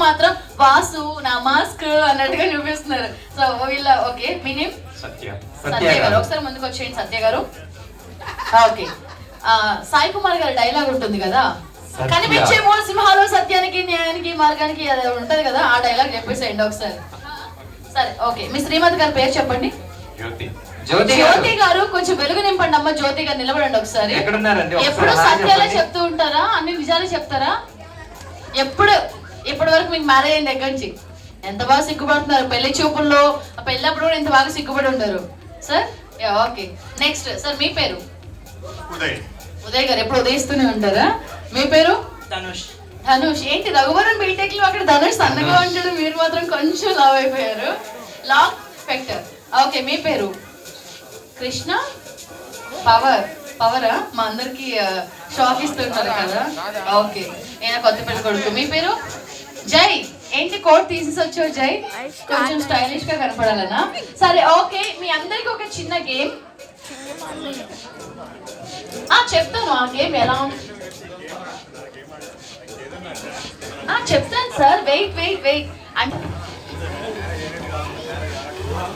మాత్రం వాసు నా మాస్క్ అన్నట్టుగా చూపిస్తున్నారు. సో వీళ్ళ ఓకే, మీ నేమ్ సత్య గారు. ఒకసారి ముందుకు వచ్చేయండి సత్య గారు. ఓకే, సాయి కుమార్ గారి డైలాగ్ ఉంటుంది కదా, కనిపించే మూడు సింహాలు సత్యానికి న్యాయానికి మార్గానికి అది ఉంటది కదా, ఆ డైలాగ్ చెప్పేసేయండి ఒకసారి. సరే ఓకే, మీ శ్రీమతి గారి పేరు చెప్పండి. జ్యోతి గారు. కొంచెం వెలుగు నింపండి అమ్మ. జ్యోతి గారు నిలబడండి ఒకసారి. ఎప్పుడు సత్యాలే చెప్తూ ఉంటారా, అన్ని నిజాలే చెప్తారా? ఇప్పటి వరకు మీకు మ్యారేజ్ అయింది దగ్గర నుంచి ఎంత బాగా సిగ్గుపడుతున్నారు. పెళ్లి చూపుల్లో పెళ్ళప్పుడు కూడా ఎంత బాగా సిగ్గుపడి ఉంటారు సార్. ఓకే, నెక్స్ట్ సార్ మీ పేరు? ఉదయ్ గారు. ఎప్పుడు ఉదయిస్తూనే ఉంటారా? మీ పేరు? ధనుష్. ఏంటి రఘువరన్ బీటెక్ లో అక్కడ ధనుష్ సన్నగా ఉంటాడు, మీరు మాత్రం కొంచెం లావ్ అయిపోయారు. Long Spectre. ఓకే, మీ పేరు? కృష్ణ. పవరా? మా అందరికి షాక్ ఇస్తుంటారు కదా. ఓకే, నేను కొత్త పెళ్లి కొడుకు. మీ పేరు? జై. ఏంటి కోట్ తీసేసి వచ్చావు జై? కొంచెం స్టైలిష్ గా కనపడాలనా? సరే ఓకే, మీ అందరికి ఒక చిన్న గేమ్ చెప్తాను. ఆ గేమ్ ఎలా ఉంది చెప్తాను సార్. వెయిట్ అంటే